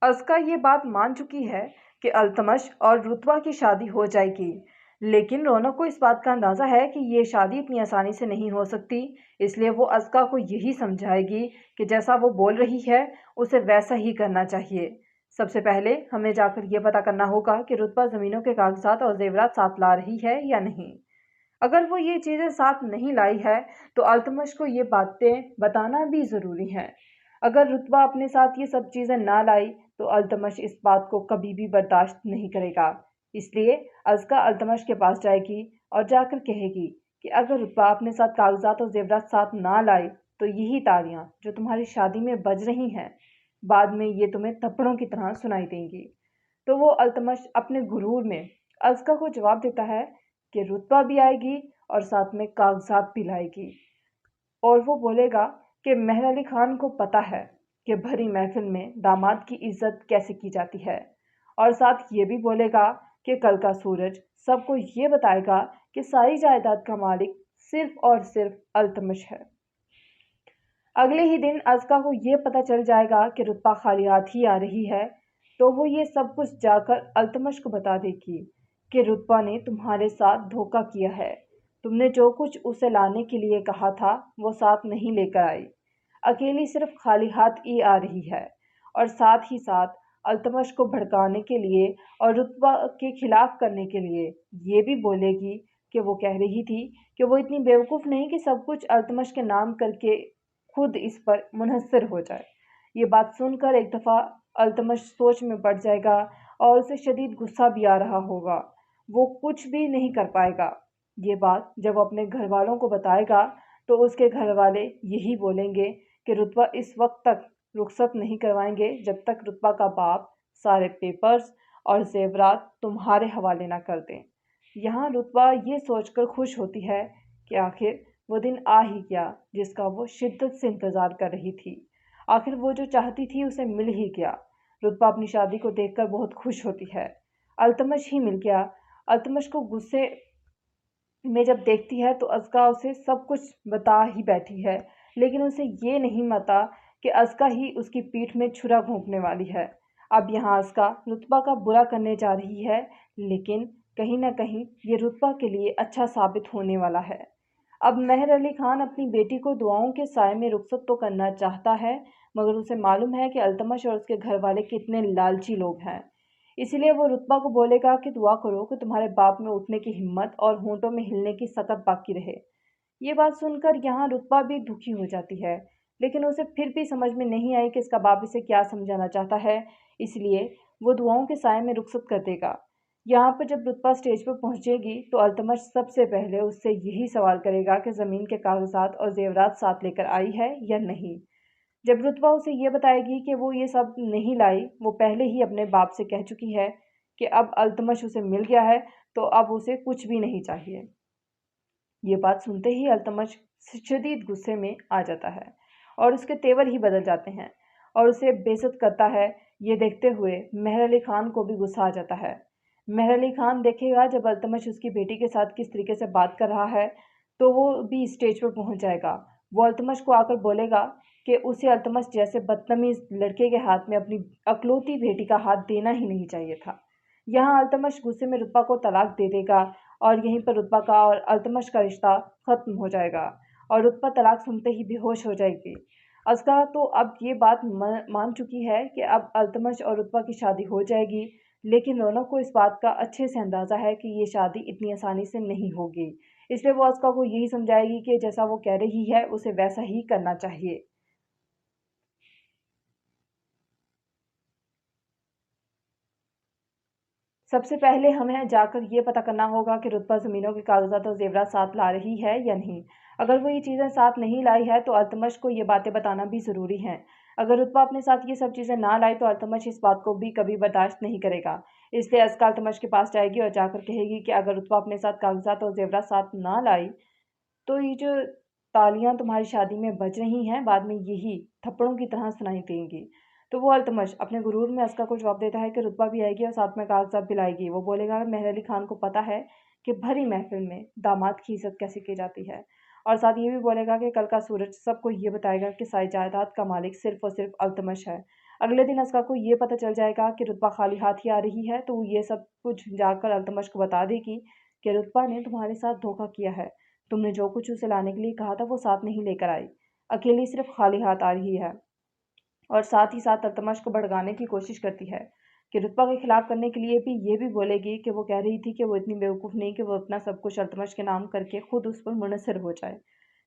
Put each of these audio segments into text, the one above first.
अस्का ये बात मान चुकी है कि अल्तमश और रुतबा की शादी हो जाएगी, लेकिन रौनक को इस बात का अंदाज़ा है कि ये शादी इतनी आसानी से नहीं हो सकती। इसलिए वो अस्का को यही समझाएगी कि जैसा वो बोल रही है, उसे वैसा ही करना चाहिए। सबसे पहले हमें जाकर ये पता करना होगा कि रुतबा ज़मीनों के कागज़ात और ज़ेवरात साथ ला रही है या नहीं। अगर वो ये चीज़ें साथ नहीं लाई है, तो अल्तमश को ये बातें बताना भी ज़रूरी है। अगर रुतबा अपने साथ ये सब चीज़ें ना लाई, तो अल्तमश इस बात को कभी भी बर्दाश्त नहीं करेगा। इसलिए अज़का अल्तमश के पास जाएगी और जाकर कहेगी कि अगर रुतबा अपने साथ कागज़ात और ज़ेवरात साथ ना लाई, तो यही तालियाँ जो तुम्हारी शादी में बज रही हैं, बाद में ये तुम्हें थप्पड़ों की तरह सुनाई देंगी। तो वो अल्तमश अपने गुरूर में अज़का को जवाब देता है कि रुतबा भी आएगी और साथ में कागज़ात भी लाएगी। और वो बोलेगा कि मेहर अली खान को पता है कि भरी महफिल में दामाद की इज्जत कैसे की जाती है। और साथ ये भी बोलेगा कि कल का सूरज सबको ये बताएगा कि सारी जायदाद का मालिक सिर्फ और सिर्फ अल्तमश है। अगले ही दिन अज़का को ये पता चल जाएगा कि रुतबा खाली हाथ ही आ रही है, तो वो ये सब कुछ जाकर अल्तमश को बता देगी कि रुतबा ने तुम्हारे साथ धोखा किया है। तुमने जो कुछ उसे लाने के लिए कहा था, वो साथ नहीं लेकर आई। अकेली सिर्फ खाली हाथ ही आ रही है। और साथ ही साथ अल्तमश को भड़काने के लिए और रुतबा के खिलाफ करने के लिए ये भी बोलेगी कि वो कह रही थी कि वो इतनी बेवकूफ़ नहीं कि सब कुछ अल्तमश के नाम करके खुद इस पर मुनहसर हो जाए। ये बात सुनकर एक दफ़ा अल्तमश सोच में पड़ जाएगा और उसे शदीद गुस्सा भी आ रहा होगा। वो कुछ भी नहीं कर पाएगा। ये बात जब वो अपने घर वालों को बताएगा, तो उसके घर वाले यही बोलेंगे कि रुतबा इस वक्त तक रुखसत नहीं करवाएंगे जब तक रुतबा का बाप सारे पेपर्स और जेवरात तुम्हारे हवाले ना कर दें। यहाँ रुतबा ये सोचकर खुश होती है कि आखिर वो दिन आ ही गया जिसका वो शिद्दत से इंतज़ार कर रही थी। आखिर वो जो चाहती थी उसे मिल ही गया। रुतबा अपनी शादी को देखकर बहुत खुश होती है। अल्तमश ही मिल गया। अल्तमश को गुस्से में जब देखती है तो अज़का उसे सब कुछ बता ही बैठी है, लेकिन उसे ये नहीं पता कि अज़का ही उसकी पीठ में छुरा घोंपने वाली है। अब यहाँ अज़का रुतबा का बुरा करने जा रही है, लेकिन कहीं न कहीं ये रुतबा के लिए अच्छा साबित होने वाला है। अब मेहर अली खान अपनी बेटी को दुआओं के साए में रुखसत तो करना चाहता है, मगर उसे मालूम है कि अल्तमश और उसके घर वाले कितने लालची लोग हैं। इसीलिए वो रुतबा को बोलेगा कि दुआ करो कि तुम्हारे बाप में उठने की हिम्मत और होंठों में हिलने की सकत बाकी रहे। ये बात सुनकर यहाँ रुतबा भी दुखी हो जाती है, लेकिन उसे फिर भी समझ में नहीं आई कि इसका बाप इसे क्या समझाना चाहता है, इसलिए वो दुआओं के साए में रुखसत कर देगा। यहाँ पर जब रुतबा स्टेज पर पहुँचेगी, तो अल्तमश सबसे पहले उससे यही सवाल करेगा कि ज़मीन के कागजात और जेवरात साथ लेकर आई है या नहीं। जब रुतबा उसे ये बताएगी कि वो ये सब नहीं लाई, वो पहले ही अपने बाप से कह चुकी है कि अब अल्तमश उसे मिल गया है, तो अब उसे कुछ भी नहीं चाहिए। ये बात सुनते ही अल्तमश शदीद गुस्से में आ जाता है और उसके तेवर ही बदल जाते हैं और उसे बेइज्जत करता है। ये देखते हुए मेहर अली खान को भी गुस्सा आ जाता है। मेहर अली खान देखेगा जब अल्तमश उसकी बेटी के साथ किस तरीके से बात कर रहा है, तो वो भी स्टेज पर पहुंच जाएगा। वो अल्तमश को आकर बोलेगा कि उसे अल्तमश जैसे बदतमीज लड़के के हाथ में अपनी अकलौती बेटी का हाथ देना ही नहीं चाहिए था। यहाँ अल्तमश गुस्से में रुतबा को तलाक दे देगा और यहीं पर रुतबा का और अल्तमश का रिश्ता ख़त्म हो जाएगा और रुतबा तलाक सुनते ही बेहोश हो जाएगी। अज़का तो अब ये बात मान चुकी है कि अब अल्तमश और रुतबा की शादी हो जाएगी, लेकिन रौनक को इस बात का अच्छे से अंदाज़ा है कि ये शादी इतनी आसानी से नहीं होगी। इसलिए वो अज़का को यही समझाएगी कि जैसा वो कह रही है, उसे वैसा ही करना चाहिए। सबसे पहले हमें जाकर ये पता करना होगा कि रुतबा ज़मीनों के कागज़ात और ज़ेवरात साथ ला रही है या नहीं। अगर वो ये चीज़ें साथ नहीं लाई है, तो अल्तमश को ये बातें बताना भी ज़रूरी है। अगर रुतबा अपने साथ ये सब चीज़ें ना लाई, तो अल्तमश इस बात को भी कभी बर्दाश्त नहीं करेगा। इसलिए अज़का अल्तमश के पास जाएगी और जाकर कहेगी कि अगर रुतबा अपने साथ कागज़ात और ज़ेवरात साथ ना लाई, तो ये जो तालियाँ तुम्हारी शादी में बज रही हैं, बाद में यही थप्पड़ों की तरह सुनाई देंगी। तो वो अल्तमश अपने गुरूर में अस्का को जवाब देता है कि रुतबा भी आएगी और साथ में कागज़ात भी लाएगी। वो बोलेगा मेहर अली खान को पता है कि भरी महफ़िल में दामाद की इज़्ज़त कैसे की जाती है। और साथ ये भी बोलेगा कि कल का सूरज सबको ये बताएगा कि सारी जायदाद का मालिक सिर्फ़ और सिर्फ़ अल्तमश है। अगले दिन असका को ये पता चल जाएगा कि रुतबा खाली हाथ ही आ रही है, तो वो ये सब कुछ जाकर अल्तमश को बता देगी कि रुतबा ने तुम्हारे साथ धोखा किया है। तुमने जो कुछ उसे लाने के लिए कहा था वो साथ नहीं लेकर आई, अकेली सिर्फ खाली हाथ आ रही है। और साथ ही साथ अल्तमश को भड़काने की कोशिश करती है कि रुतबा के खिलाफ करने के लिए भी ये भी बोलेगी कि वो कह रही थी कि वो इतनी बेवकूफ़ नहीं कि वो अपना सब कुछ अल्तमश के नाम करके खुद उस पर मुनसर हो जाए।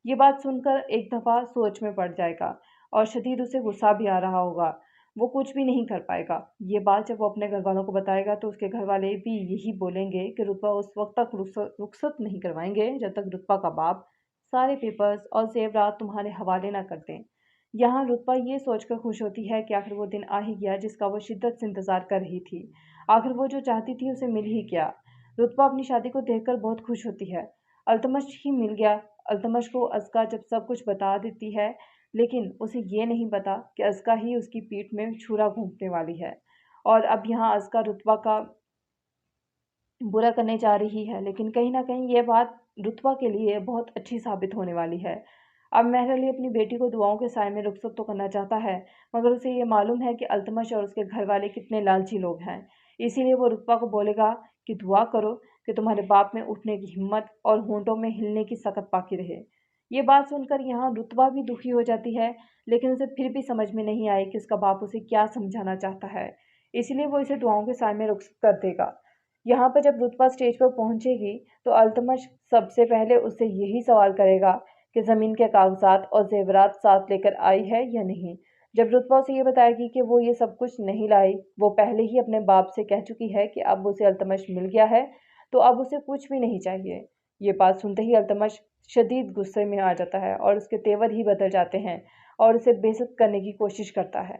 ये बात सुनकर एक दफ़ा सोच में पड़ जाएगा और शदीद उसे गुस्सा भी आ रहा होगा। वो कुछ भी नहीं कर पाएगा। ये बात जब वो अपने घर वालों को बताएगा तो उसके घर वाले भी यही बोलेंगे कि रुतबा उस वक्त तक रुखसत नहीं करवाएंगे जब तक रुतबा का बाप सारे पेपर्स और जेवरात तुम्हारे हवाले ना कर दें। यहाँ रुतबा ये सोचकर खुश होती है कि आखिर वो दिन आ ही गया जिसका वो शिद्दत से इंतज़ार कर रही थी। आखिर वो जो चाहती थी उसे मिल ही गया। रुतबा अपनी शादी को देखकर बहुत खुश होती है। अल्तमश ही मिल गया। अल्तमश को अस्का जब सब कुछ बता देती है, लेकिन उसे ये नहीं पता कि अस्का ही उसकी पीठ में छुरा घोंपने वाली है। और अब यहाँ अस्का रुतबा का बुरा करने जा रही है, लेकिन कहीं न कहीं ये बात रुतबा के लिए बहुत अच्छी साबित होने वाली है। अब मेहर अली अपनी बेटी को दुआओं के साए में रुखसत तो करना चाहता है, मगर उसे ये मालूम है कि अल्तमश और उसके घर वाले कितने लालची लोग हैं। इसीलिए वो रुतबा को बोलेगा कि दुआ करो कि तुम्हारे बाप में उठने की हिम्मत और होंठों में हिलने की सकत बाकी रहे। ये बात सुनकर यहाँ रुतबा भी दुखी हो जाती है, लेकिन उसे फिर भी समझ में नहीं आई कि उसका बाप उसे क्या समझाना चाहता है। इसीलिए वो इसे दुआओं के साए में रुखसत कर देगा। यहाँ पर जब रुतबा स्टेज पर पहुंचेगी तो अल्तमश सबसे पहले उससे यही सवाल करेगा कि ज़मीन के कागजात और जेवरात साथ लेकर आई है या नहीं। जब रुतबा उसे ये बताएगी कि वो ये सब कुछ नहीं लाई, वो पहले ही अपने बाप से कह चुकी है कि अब उसे अल्तमश मिल गया है, तो अब उसे कुछ भी नहीं चाहिए। ये बात सुनते ही अल्तमश शदीद गुस्से में आ जाता है और उसके तेवर ही बदल जाते हैं और उसे बेइज्जत करने की कोशिश करता है।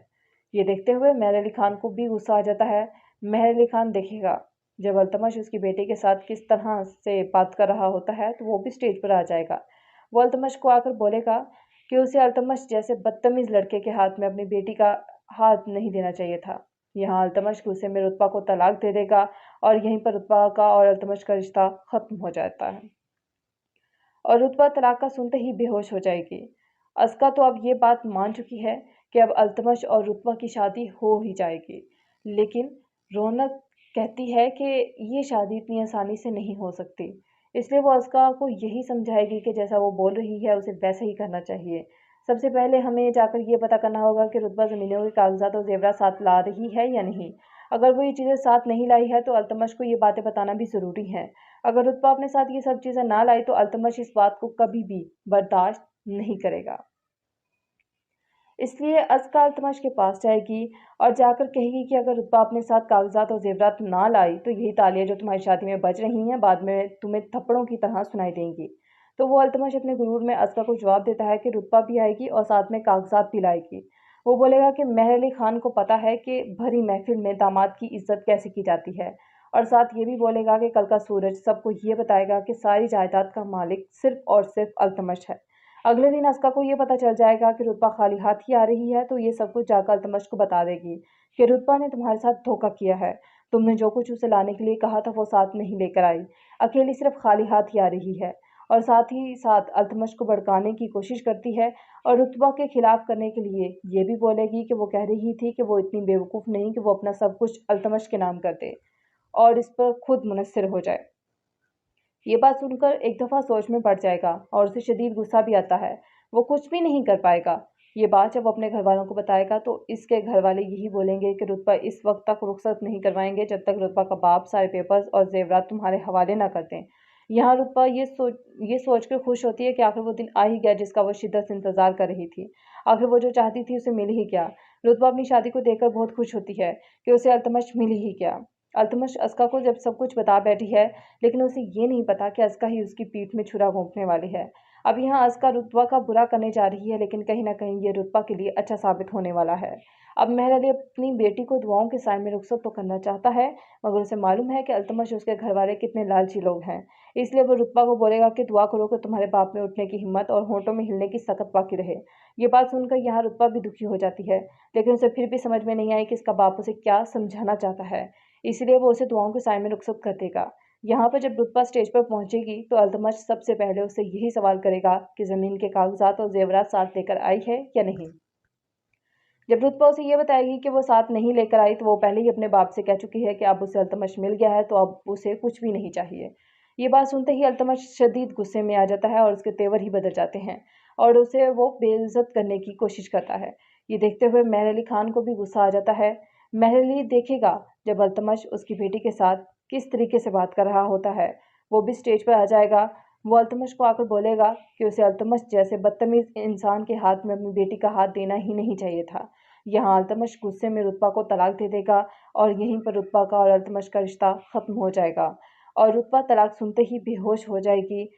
ये देखते हुए मेहर अली खान को भी गुस्सा आ जाता है। मेहर अली खान देखेगा जब अल्तमश उसकी बेटी के साथ किस तरह से बात कर रहा होता है, तो वो भी स्टेज पर आ जाएगा। वो अल्तमश को आकर बोलेगा कि उसे अल्तमश जैसे बदतमीज़ लड़के के हाथ में अपनी बेटी का हाथ नहीं देना चाहिए था। यहाँ अल्तमश गुस्से में रुतबा को तलाक दे देगा और यहीं पर रुतबा का और अल्तमश का रिश्ता ख़त्म हो जाता है। और रुतबा तलाक का सुनते ही बेहोश हो जाएगी। अस्का तो अब ये बात मान चुकी है कि अब अल्तमश और रुतबा की शादी हो ही जाएगी, लेकिन रौनक कहती है कि ये शादी इतनी आसानी से नहीं हो सकती। इसलिए वो अस्का को यही समझाएगी कि जैसा वो बोल रही है उसे वैसा ही करना चाहिए। सबसे पहले हमें जाकर ये पता करना होगा कि रुतबा ज़मीनों के कागजात और ज़ेवरात साथ ला रही है या नहीं। अगर वो ये चीज़ें साथ नहीं लाई है तो अल्तमश को ये बातें बताना भी ज़रूरी है। अगर रुतबा अपने साथ ये सब चीज़ें ना लाई तो अल्तमश इस बात को कभी भी बर्दाश्त नहीं करेगा। इसलिए अस्का अल्तमश के पास जाएगी और जाकर कहेगी कि अगर रुतबा अपने साथ कागजात और जेवरात ना लाई तो यही तालियां जो तुम्हारी शादी में बज रही हैं बाद में तुम्हें थप्पड़ों की तरह सुनाई देंगी। तो वो अल्तमश अपने गुरूर में अस्का को जवाब देता है कि रुतबा भी आएगी और साथ में कागजात भी लाएगी। वो बोलेगा कि मेहर अली खान को पता है कि भरी महफिल में दामाद की इज्जत कैसे की जाती है, और साथ ये भी बोलेगा कि कल का सूरज सबको ये बताएगा कि सारी जायदाद का मालिक सिर्फ और सिर्फ अल्तमश है। अगले दिन अस्का को ये पता चल जाएगा कि रुतबा खाली हाथ ही आ रही है, तो ये सब कुछ जाकर अल्तमश को बता देगी कि रुतबा ने तुम्हारे साथ धोखा किया है। तुमने जो कुछ उसे लाने के लिए कहा था वो साथ नहीं लेकर आई, अकेली सिर्फ खाली हाथ ही आ रही है। और साथ ही साथ अल्तमश को भड़काने की कोशिश करती है और रुतबा के खिलाफ करने के लिए ये भी बोलेगी कि वो कह रही थी कि वो इतनी बेवकूफ़ नहीं कि वो अपना सब कुछ अल्तमश के नाम कर दे और इस पर खुद मुनस्सिर हो जाए। ये बात सुनकर एक दफ़ा सोच में पड़ जाएगा और उसे शदीद गुस्सा भी आता है। वो कुछ भी नहीं कर पाएगा। ये बात जब अपने घर वालों को बताएगा तो इसके घर वाले यही बोलेंगे कि रुतबा इस वक्त तक रुखसत नहीं करवाएंगे जब तक रुतबा का बाप सारे पेपर्स और जेवरात तुम्हारे हवाले ना कर दें। यहाँ रुतबा ये सोच कर खुश होती है कि आखिर वो दिन आ ही गया जिसका वो शिद्दत से इंतज़ार कर रही थी। आखिर वो जो चाहती थी उसे मिल ही गया। रुतबा अपनी शादी को देखकर बहुत खुश होती है कि उसे अल्तमश मिल ही गया। अल्तमश अस्का को जब सब कुछ बता बैठी है, लेकिन उसे ये नहीं पता कि अस्का ही उसकी पीठ में छुरा घोंपने वाली है। अब यहाँ अस्का रुतबा का बुरा करने जा रही है, लेकिन कहीं न कहीं ये रुतबा के लिए अच्छा साबित होने वाला है। अब मेहर अली अपनी बेटी को दुआओं के साए में रुखसत तो करना चाहता है, मगर उसे मालूम है कि अल्तमश उसके घर वाले कितने लालची लोग हैं। इसलिए वो रुतबा को बोलेगा कि दुआ करो कि तुम्हारे बाप में उठने की हिम्मत और होंठों में हिलने की सकत बाकी रहे। ये बात सुनकर यहाँ रुतबा भी दुखी हो जाती है, लेकिन उसे फिर भी समझ में नहीं आई कि इसका बाप उसे क्या समझाना चाहता है। इसलिए वो उसे दुआओं के साए में रुखसत कर देगा। यहाँ पर जब रुतबा स्टेज पर पहुंचेगी तो अल्तमश सबसे पहले उससे यही सवाल करेगा कि ज़मीन के कागजात और जेवरात साथ लेकर आई है या नहीं। जब रुतबा उसे ये बताएगी कि वो साथ नहीं लेकर आई तो वो पहले ही अपने बाप से कह चुकी है कि अब उसे अल्तमश मिल गया है तो अब उसे कुछ भी नहीं चाहिए। ये बात सुनते ही अल्तमश शदीद गुस्से में आ जाता है और उसके तेवर ही बदल जाते हैं और उसे वो बेइज्जत करने की कोशिश करता है। ये देखते हुए मेहर अली खान को भी गुस्सा आ जाता है। मेहर अली देखेगा जब अल्तमश उसकी बेटी के साथ किस तरीके से बात कर रहा होता है। वो भी स्टेज पर आ जाएगा। वो अल्तमश को आकर बोलेगा कि उसे अल्तमश जैसे बदतमीज इंसान के हाथ में अपनी बेटी का हाथ देना ही नहीं चाहिए था। यहाँ अल्तमश गुस्से में रुतबा को तलाक दे देगा और यहीं पर रुतबा का और अल्तमश का रिश्ता खत्म हो जाएगा और रुतबा तलाक सुनते ही बेहोश हो जाएगी।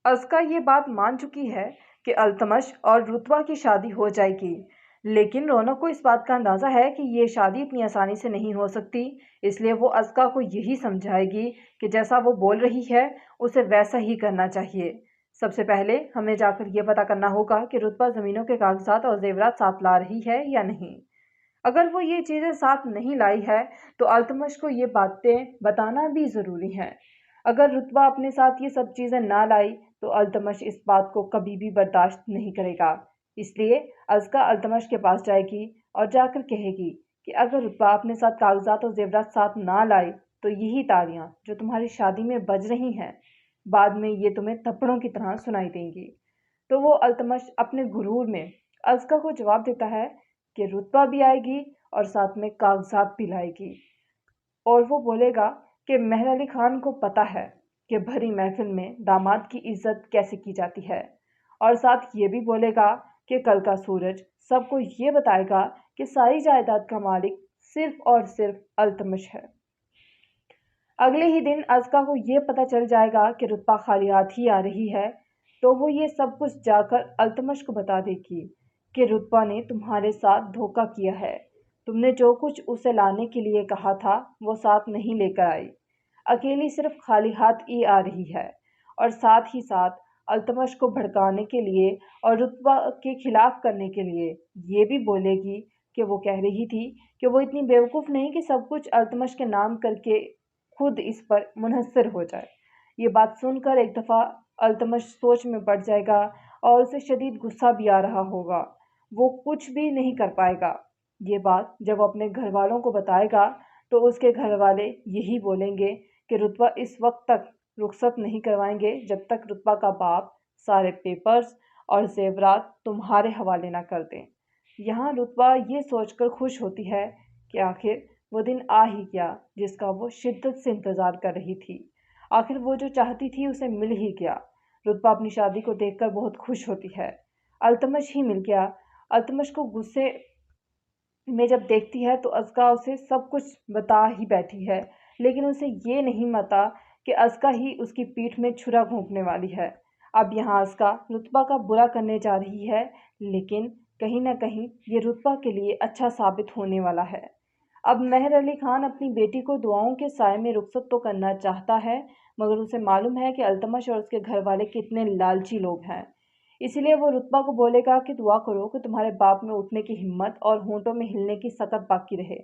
अस्का ये बात मान चुकी है कि अल्तमश और रुतबा की शादी हो जाएगी, लेकिन रौनक को इस बात का अंदाज़ा है कि ये शादी इतनी आसानी से नहीं हो सकती। इसलिए वो अस्का को यही समझाएगी कि जैसा वो बोल रही है उसे वैसा ही करना चाहिए। सबसे पहले हमें जाकर ये पता करना होगा कि रुतबा ज़मीनों के कागजात और जेवरात साथ ला रही है या नहीं। अगर वो ये चीज़ें साथ नहीं लाई है तो अल्तमश को ये बातें बताना भी ज़रूरी है। अगर रुतबा अपने साथ ये सब चीज़ें ना लाई तो अल्तमश इस बात को कभी भी बर्दाश्त नहीं करेगा। इसलिए अज़का अल्तमश के पास जाएगी और जाकर कहेगी कि अगर रुतबा अपने साथ कागजात और जेवरात साथ ना लाई तो यही तालियां जो तुम्हारी शादी में बज रही हैं बाद में ये तुम्हें थप्पड़ों की तरह सुनाई देंगी। तो वो अल्तमश अपने गुरूर में अज़का को जवाब देता है कि रुतबा भी आएगी और साथ में कागजात भी लाएगी और वो बोलेगा कि मेहर अली खान को पता है कि भरी महफिल में दामाद की इज्जत कैसे की जाती है और साथ ये भी बोलेगा कि कल का सूरज सबको ये बताएगा कि सारी जायदाद का मालिक सिर्फ और सिर्फ अल्तमश है। अगले ही दिन अज़का को ये पता चल जाएगा कि रुतबा खाली हाथ ही आ रही है तो वो ये सब कुछ जाकर अल्तमश को बता देगी कि रुतबा ने तुम्हारे साथ धोखा किया है। तुमने जो कुछ उसे लाने के लिए कहा था वो साथ नहीं लेकर आई, अकेली सिर्फ खाली हाथ ही आ रही है और साथ ही साथ अल्तमश को भड़काने के लिए और रुतबा के खिलाफ करने के लिए ये भी बोलेगी कि वो कह रही थी कि वो इतनी बेवकूफ़ नहीं कि सब कुछ अल्तमश के नाम करके खुद इस पर मुनहसर हो जाए। ये बात सुनकर एक दफ़ा अल्तमश सोच में पड़ जाएगा और उसे शदीद गुस्सा भी आ रहा होगा। वो कुछ भी नहीं कर पाएगा। ये बात जब वो अपने घर वालों को बताएगा तो उसके घर वाले यही बोलेंगे कि रुतबा इस वक्त तक रुखसत नहीं करवाएंगे जब तक रुतबा का बाप सारे पेपर्स और जेवरात तुम्हारे हवाले ना कर दें। यहाँ रुतबा ये सोचकर खुश होती है कि आखिर वो दिन आ ही गया जिसका वो शिद्दत से इंतज़ार कर रही थी। आखिर वो जो चाहती थी उसे मिल ही गया। रुतबा अपनी शादी को देखकर बहुत खुश होती है। अल्तमश ही मिल गया। अल्तमश को गुस्से में जब देखती है तो अज़का उसे सब कुछ बता ही बैठी है, लेकिन उसे ये नहीं पता कि अज़का ही उसकी पीठ में छुरा घोंपने वाली है। अब यहाँ अज़का रुतबा का बुरा करने जा रही है, लेकिन कहीं न कहीं ये रुतबा के लिए अच्छा साबित होने वाला है। अब मेहर अली खान अपनी बेटी को दुआओं के साए में रुखसत तो करना चाहता है, मगर उसे मालूम है कि अल्तमश और उसके घर वाले कितने लालची लोग हैं। इसीलिए वो रुतबा को बोलेगा कि दुआ करो कि तुम्हारे बाप में उठने की हिम्मत और होंठों में हिलने की सकत बाकी रहे।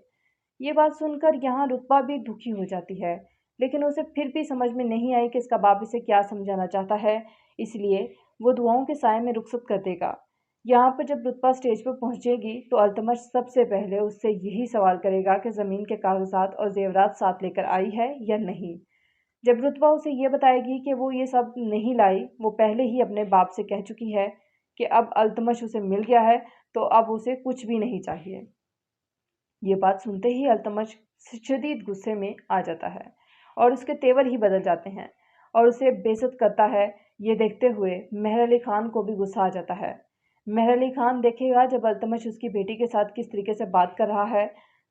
ये बात सुनकर यहाँ रुतबा भी दुखी हो जाती है, लेकिन उसे फिर भी समझ में नहीं आई कि इसका बाप इसे क्या समझाना चाहता है, इसलिए वो दुआओं के साए में रुखसत कर देगा। यहाँ पर जब रुतबा स्टेज पर पहुँचेगी तो अल्तमश सबसे पहले उससे यही सवाल करेगा कि ज़मीन के कागजात और जेवरात साथ लेकर आई है या नहीं। जब रुतबा उसे ये बताएगी कि वो ये सब नहीं लाई, वो पहले ही अपने बाप से कह चुकी है कि अब अल्तमश उसे मिल गया है तो अब उसे कुछ भी नहीं चाहिए। ये बात सुनते ही अल्तमश शदीद गुस्से में आ जाता है और उसके तेवर ही बदल जाते हैं और उसे बेइज्जत करता है। ये देखते हुए मेहर अली खान को भी गुस्सा आ जाता है। मेहर अली खान देखेगा जब अल्तमश उसकी बेटी के साथ किस तरीके से बात कर रहा है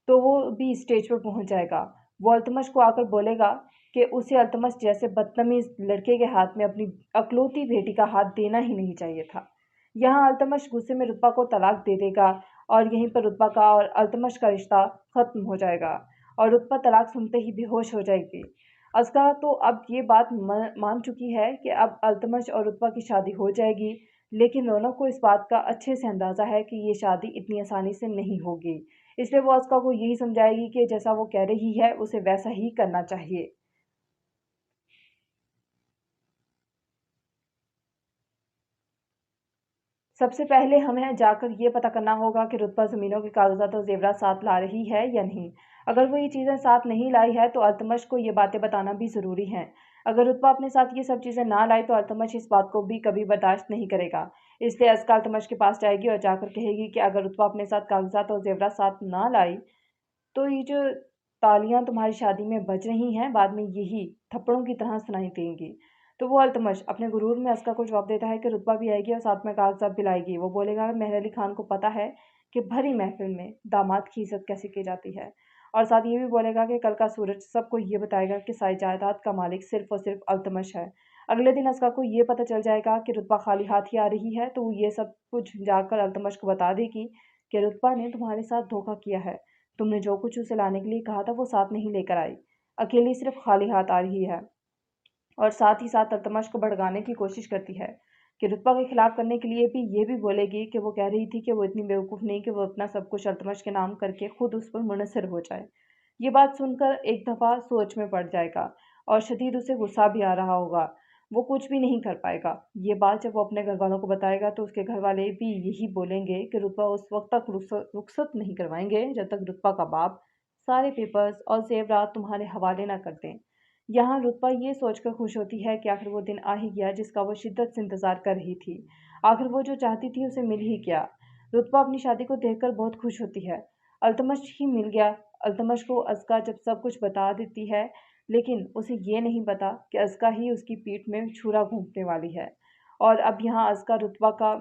तो वो भी स्टेज पर पहुंच जाएगा। वो अल्तमश को आकर बोलेगा कि उसे अल्तमश जैसे बदतमीज लड़के के हाथ में अपनी अकलौती बेटी का हाथ देना ही नहीं चाहिए था। यहाँ अल्तमश गुस्से में रुतबा को तलाक दे देगा और यहीं पर रुतबा का और अल्तमश का रिश्ता ख़त्म हो जाएगा और रुतबा तलाक सुनते ही बेहोश हो जाएगी। अस्का तो अब ये बात मान चुकी है कि अब अल्तमश और रुतबा की शादी हो जाएगी, लेकिन रौनक को इस बात का अच्छे से अंदाज़ा है कि ये शादी इतनी आसानी से नहीं होगी। इसलिए वो अस्का को यही समझाएगी कि जैसा वो कह रही है उसे वैसा ही करना चाहिए। सबसे पहले हमें जाकर ये पता करना होगा कि रुतबा ज़मीनों के कागजात और ज़ेवरात साथ ला रही है या नहीं। अगर वो ये चीज़ें साथ नहीं लाई है तो अल्तमश को ये बातें बताना भी ज़रूरी है। अगर रुतबा अपने साथ ये सब चीज़ें ना लाई तो अल्तमश इस बात को भी कभी बर्दाश्त नहीं करेगा। इसलिए अस्का अल्तमश के पास जाएगी और जाकर कहेगी कि अगर रुतबा अपने साथ कागजात और ज़ेवरात साथ ना लाई तो ये जो तालियां तुम्हारी शादी में बज रही हैं बाद में यही थप्पड़ों की तरह सुनाई देंगी। तो वो अल्तमश अपने गुरूर में अस्का को जवाब देता है कि रुतबा भी आएगी और साथ में कागजात भी लाएगी। वो बोलेगा मेहर अली खान को पता है कि भरी महफिल में दामाद की इज्जत कैसे की जाती है, और साथ ये भी बोलेगा कि कल का सूरज सबको ये बताएगा कि सारी जायदाद का मालिक सिर्फ और सिर्फ अल्तमश है। अगले दिन अस्का को ये पता चल जाएगा कि रुतबा खाली हाथ ही आ रही है तो वो ये सब कुछ जाकर अल्तमश को बता देगी कि रुतबा ने तुम्हारे साथ धोखा किया है। तुमने जो कुछ उसे लाने के लिए कहा था वो साथ नहीं लेकर आई, अकेली सिर्फ खाली हाथ आ रही है। और साथ ही साथ अल्तमश को भड़काने की कोशिश करती है कि रुतबा के खिलाफ करने के लिए भी ये भी बोलेगी कि वो कह रही थी कि वो इतनी बेवकूफ़ नहीं कि वो अपना सब कुछ अल्तमश के नाम करके खुद उस पर मुनसर हो जाए। ये बात सुनकर एक दफ़ा सोच में पड़ जाएगा और शदीद उसे गुस्सा भी आ रहा होगा। वो कुछ भी नहीं कर पाएगा। ये बात जब वो अपने घर वालों को बताएगा तो उसके घर वाले भी यही बोलेंगे कि रुतबा उस वक्त तक रुखसत नहीं करवाएंगे जब तक रुतबा का बाप सारे पेपर्स और जेवरात तुम्हारे हवाले ना कर दें। यहाँ रुतबा ये सोचकर खुश होती है कि आखिर वो दिन आ ही गया जिसका वो शिद्दत से इंतज़ार कर रही थी। आखिर वो जो चाहती थी उसे मिल ही गया। रुतबा अपनी शादी को देखकर बहुत खुश होती है। अल्तमश ही मिल गया। अल्तमश को अस्का जब सब कुछ बता देती है, लेकिन उसे ये नहीं पता कि अस्का ही उसकी पीठ में छुरा घोंपने वाली है। और अब यहाँ अस्का रुतबा का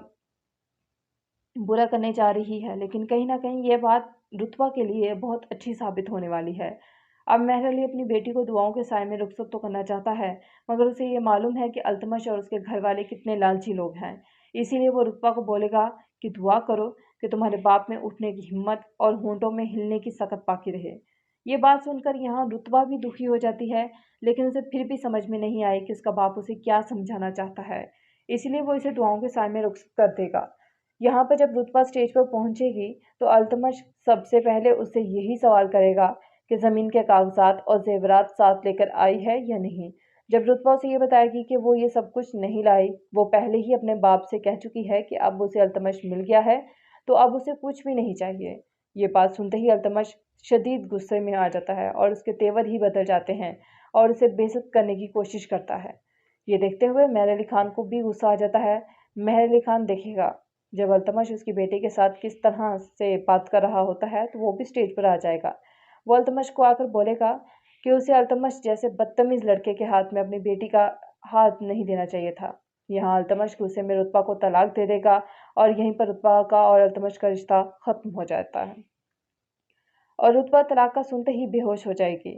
बुरा करने जा रही है, लेकिन कहीं न कहीं ये बात रुतबा के लिए बहुत अच्छी साबित होने वाली है। अब मेहर अली अपनी बेटी को दुआओं के साए में रुखसत तो करना चाहता है, मगर उसे ये मालूम है कि अल्तमश और उसके घर वाले कितने लालची लोग हैं। इसीलिए वो रुतबा को बोलेगा कि दुआ करो कि तुम्हारे बाप में उठने की हिम्मत और होंठों में हिलने की सकत बाकी रहे। ये बात सुनकर यहाँ रुतबा भी दुखी हो जाती है, लेकिन उसे फिर भी समझ में नहीं आई कि उसका बाप उसे क्या समझाना चाहता है। इसीलिए वो इसे दुआओं के साए में रुखसत कर देगा। यहाँ पर जब रुतबा स्टेज पर पहुंचेगी तो अल्तमश सबसे पहले उससे यही सवाल करेगा कि ज़मीन के कागजात और जेवरात साथ लेकर आई है या नहीं। जब रुतबा उसे ये बताएगी कि वो ये सब कुछ नहीं लाई, वो पहले ही अपने बाप से कह चुकी है कि अब उसे अल्तमश मिल गया है तो अब उसे कुछ भी नहीं चाहिए। ये बात सुनते ही अल्तमश शदीद गुस्से में आ जाता है और उसके तेवर ही बदल जाते हैं और उसे बेइज्जत करने की कोशिश करता है। ये देखते हुए मेहर अली खान को भी गुस्सा आ जाता है। मेहर अली खान देखेगा जब अल्तमश उसकी बेटी के साथ किस तरह से बात कर रहा होता है तो वो भी स्टेज पर आ जाएगा। वो अल्तमश को आकर बोलेगा कि उसे अल्तमश जैसे बदतमीज लड़के के हाथ में अपनी बेटी का हाथ नहीं देना चाहिए था। यहाँ अल्तमश गुस्से में रुतबा को तलाक दे देगा और यहीं पर रुतबा का और अल्तमश का रिश्ता खत्म हो जाता है और रुतबा तलाक का सुनते ही बेहोश हो जाएगी।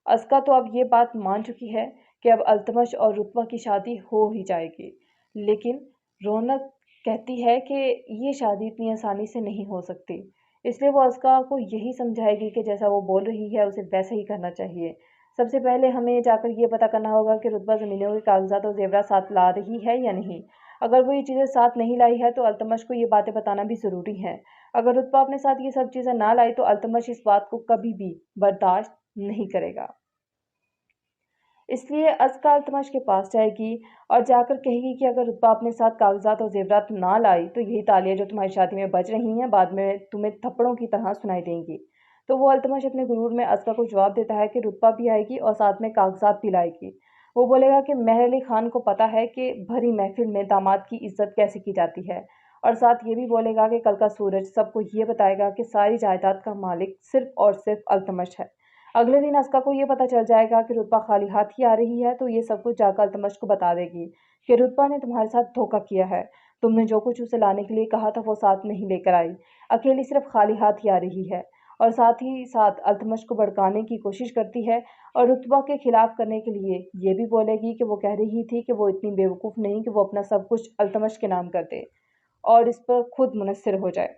अस्का तो अब ये बात मान चुकी है कि अब अल्तमश और रुतबा की शादी हो ही जाएगी, लेकिन रौनक कहती है कि ये शादी इतनी आसानी से नहीं हो सकती। इसलिए वो अस्का को यही समझाएगी कि जैसा वो बोल रही है उसे वैसा ही करना चाहिए। सबसे पहले हमें जाकर ये पता करना होगा कि रुतबा ज़मीनों के कागजात और ज़ेवरात साथ ला रही है या नहीं। अगर वो ये चीज़ें साथ नहीं लाई है तो अल्तमश को ये बातें बताना भी ज़रूरी है। अगर रुतबा अपने साथ ये सब चीज़ें ना लाई तो अल्तमश इस बात को कभी भी बर्दाश्त नहीं करेगा। इसलिए अस्का अल्तमश के पास जाएगी और जाकर कहेगी कि अगर रुतबा अपने साथ कागजात और जेवरात ना लाई तो यही तालियां जो तुम्हारी शादी में बज रही हैं बाद में तुम्हें थप्पड़ों की तरह सुनाई देंगी। तो वो अल्तमश अपने गुरूर में अस्का को जवाब देता है कि रुतबा भी आएगी और साथ में कागजात भी लाएगी। वो बोलेगा कि मेहर अली खान को पता है कि भरी महफिल में दामाद की इज्जत कैसे की जाती है, और साथ ये भी बोलेगा कि कल का सूरज सबको ये बताएगा कि सारी जायदाद का मालिक सिर्फ और सिर्फ अल्तमश है। अगले दिन अस्का को ये पता चल जाएगा कि रुतबा खाली हाथ ही आ रही है तो ये सब कुछ जाकर अल्तमश को बता देगी कि रुतबा ने तुम्हारे साथ धोखा किया है। तुमने जो कुछ उसे लाने के लिए कहा था वो साथ नहीं लेकर आई, अकेली सिर्फ खाली हाथ ही आ रही है। और साथ ही साथ अल्तमश को भड़काने की कोशिश करती है और रुतबा के खिलाफ करने के लिए ये भी बोलेगी कि वो कह रही थी कि वो इतनी बेवकूफ़ नहीं कि वो अपना सब कुछ अल्तमश के नाम कर दे और इस पर खुद मुनस्सिर हो जाए।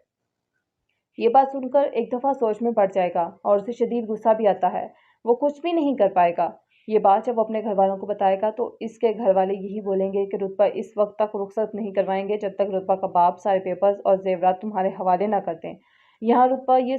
ये बात सुनकर एक दफ़ा सोच में पड़ जाएगा और उसे शदीद गुस्सा भी आता है। वो कुछ भी नहीं कर पाएगा। ये बात जब वो अपने घर वालों को बताएगा तो इसके घर वाले यही बोलेंगे कि रुतबा इस वक्त तक रुखसत नहीं करवाएंगे जब तक रुतबा का बाप सारे पेपर्स और जेवरात तुम्हारे हवाले ना कर दें। यहाँ रुतबा ये